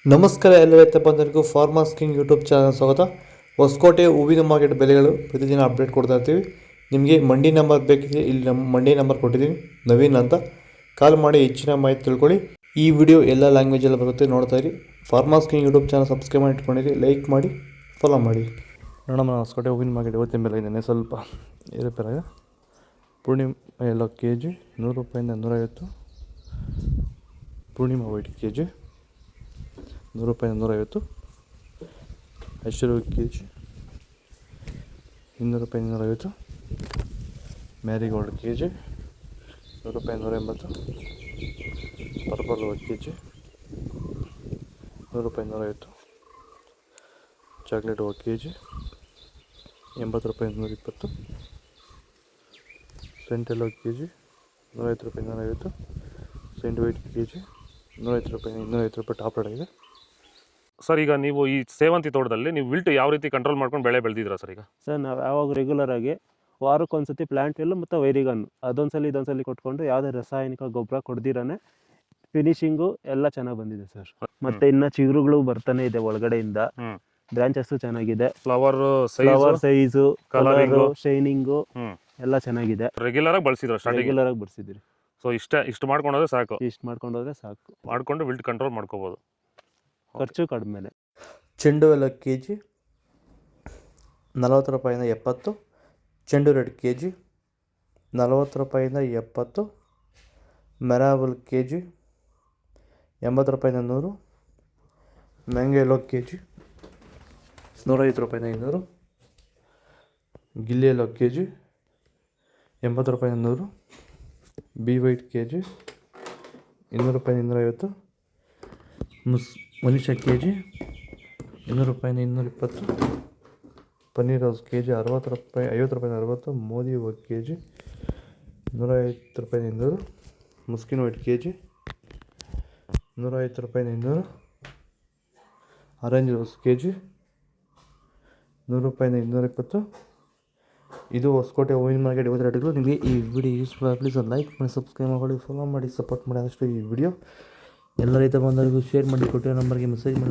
ನಮಸ್ಕಾರ ಎಲ್ಲ ರೈತ ಬಂಧುಗಳಿಗೂ ಫಾರ್ಮರ್ಸ್ ಕಿಂಗ್ ಯೂಟ್ಯೂಬ್ ಚಾನಲ್ ಸ್ವಾಗತ. ಹೊಸಕೋಟೆ ಹೂವಿನ ಮಾರ್ಕೆಟ್ ಬೆಲೆಗಳು ಪ್ರತಿದಿನ ಅಪ್ಡೇಟ್ ಕೊಡ್ತಾ ಇರ್ತೀವಿ. ನಿಮಗೆ ಮಂಡಿ ನಂಬರ್ ಬೇಕಿದೆ, ಇಲ್ಲಿ ನಮ್ಮ ಮಂಡಿ ನಂಬರ್ ಕೊಟ್ಟಿದ್ದೀವಿ, ನವೀನ್ ಅಂತ. ಕಾಲ್ ಮಾಡಿ ಹೆಚ್ಚಿನ ಮಾಹಿತಿ ತಿಳ್ಕೊಳ್ಳಿ. ಈ ವಿಡಿಯೋ ಎಲ್ಲ ಲ್ಯಾಂಗ್ವೇಜಲ್ಲಿ ಬರುತ್ತೆ, ನೋಡ್ತಾ ಇರಿ. Farmers king YouTube channel subscribe ಮಾಡಿ ಇಟ್ಕೊಂಡಿರಿ, ಲೈಕ್ ಮಾಡಿ, ಫಾಲೋ ಮಾಡಿ. ನೋಡೋಣ, ಹೊಸಕೋಟೆ ಹೂವಿನ ಮಾರ್ಕೆಟ್ ಇವತ್ತಿನ ಬೆಲೆ ಇದೆ ಸ್ವಲ್ಪ ಏರುಪೇರಾಗಿದೆ. ಪೂರ್ಣಿಮಾ ಎಲ್ಲ ಕೆ ಜಿ 100 ರೂಪಾಯಿಂದ 150. ಪೂರ್ಣಿಮಾ ವೈಟ್ ಕೆ ಜಿ 100 ರೂಪಾಯಿಂದ 150. ಹೆಸರು ಕೆ ಜಿ 200 ರೂಪಾಯಿಂದ 250. ಮ್ಯಾರಿಗೋಲ್ಡ್ ಕೆ ಜಿ 100 ರೂಪಾಯಿಂದ 180. ಪರ್ಪಲ್ ಕೆ ಜಿ 100 ರೂಪಾಯಿಂದ 150. ಚಾಕ್ಲೇಟ್ ಕೆ ಜಿ 80 ರೂಪಾಯಿಂದ 120. ಸೆಂಟ್ ಎಲ್ಲೋ ಕೆ ಜಿ 150 ರೂಪಾಯಿಂದ 150. ಸೆಂಟ್ ವೈಟ್ ಕೆ ಜಿ 150 ರೂಪಾಯಿಂದ 250 ರೂಪಾಯಿ ಟಾಪ್ ರೇಟ್ ಆಗಿದೆ. ಸರ್, ಈಗ ನೀವು ಈ ಸೇವಂತಿ ತೋಟದಲ್ಲಿ ನೀವು ವಿಲ್ಟ್ ಯಾವ ರೀತಿ ಕಂಟ್ರೋಲ್ ಮಾಡ್ಕೊಂಡು ಬೆಳೆ ಬೆಳೆದಿದ್ದೀರಾ ಸರ್? ಈಗ ಸರ್, ನಾವು ಯಾವಾಗ ರೆಗ್ಯುಲರ್ ಆಗಿ ವಾರಕ್ಕೊಂದ್ಸತಿ ಪ್ಲಾಂಟ್ ವಿಲ್ ಮತ್ತು ವೈರಿಗನ್ ಇದೊಂದ್ಸಲಿ ಕೊಟ್ಕೊಂಡು ಯಾವುದೇ ರಾಸಾಯನಿಕ ಗೊಬ್ಬರ ಕೊಡ್ದಿರಾನೆ ಫಿನಿಶಿಂಗು ಎಲ್ಲ ಚೆನ್ನಾಗಿ ಬಂದಿದೆ ಸರ್. ಮತ್ತೆ ಇನ್ನ ಚಿಗುರುಗಳು ಬರ್ತಾನೆ ಇದೆ ಒಳಗಡೆಯಿಂದ. ಬ್ರಾಂಚಸ್ ಚೆನ್ನಾಗಿದೆ, ಫ್ಲವರ್ ಸೈಜು, ಕಲರು, ಶೈನಿಂಗು ಎಲ್ಲ ಚೆನ್ನಾಗಿದೆ. ರೆಗ್ಯುಲರ್ ಆಗಿ ಬಳಸಿದ್ರಿ. ಸೊ ಇಷ್ಟು ಮಾಡ್ಕೊಂಡೋದ್ರೆ ಸಾಕು. ಮಾಡ್ಕೊಂಡು ವಿಲ್ಟ್ ಕಂಟ್ರೋಲ್ ಮಾಡ್ಕೋಬಹುದು. ಖರ್ಚು ಕಡಿಮೆ. ಚೆಂಡು ಎಲ್ಲ ಕೆ ಜಿ 40 ರೂಪಾಯಿಂದ 70. ಚೆಂಡು ರೆಡ್ ಕೆ ಜಿ 40 ರೂಪಾಯಿಂದ 70. ಮೆರಾಬಲ್ ಕೆ ಜಿ 80 ರೂಪಾಯಿಂದ 100. ಮ್ಯಾಂಗೋ ಎಲ್ಲೋ ಕೆ ಜಿ 150 ರೂಪಾಯಿಂದ 200. ಗಿಲ್ಲಿ ಎಲ್ಲೋ ಕೆ ಜಿ 80 ರೂಪಾಯಿಂದ 100. ಬಿ ವೈಟ್ ಕೆ ಜಿ 200 ರೂಪಾಯಿಂದ 250. ಮನುಷ್ಯ ಕೆ ಜಿ 200 ರೂಪಾಯಿಂದ 220. ಪನ್ನೀರ್ ರೋಸ್ ಕೆ ಜಿ 60 ರೂಪಾಯಿ 50 ರೂಪಾಯಿಂದ 60. ಮೋದಿ ಹೂವು ಕೆ ಜಿ 150 ರೂಪಾಯಿಂದ 200. ಮುಸ್ಕಿನ್ ವೈಟ್ ಕೆ ಜಿ 150 ರೂಪಾಯಿಂದ 200. ಆರೆಂಜ್ ರೋಸ್ ಕೆ ಜಿ 100 ರೂಪಾಯಿಂದ 220. ಇದು ಹೊಸಕೋಟೆ ಹೂವಿನ ಮಾರ್ಕೆಟ್ ಇವತ್ತು ರೇಟ್ಗಳು. ನಿಮಗೆ ಈ ವಿಡಿಯೋ ಯೂಸ್ಫುಲ್ ಆಗಿ ಪ್ಲೀಸ್ ಒಂದು ಲೈಕ್ ಮಾಡಿ, ಸಬ್ಸ್ಕ್ರೈಬ್ ಮಾಡಿ, ಫಾಲೋ ಮಾಡಿ, ಸಪೋರ್ಟ್ ಮಾಡಿ. ಆದಷ್ಟು ಈ ವಿಡಿಯೋ ಎಲ್ಲ ರೈತ ಬಂದವರಿಗೂ ಶೇರ್ ಮಾಡಿ, ಕೊಟ್ಟಿರೋ ನಂಬರ್ಗೆ ಮೆಸೇಜ್ ಮಾಡಿ.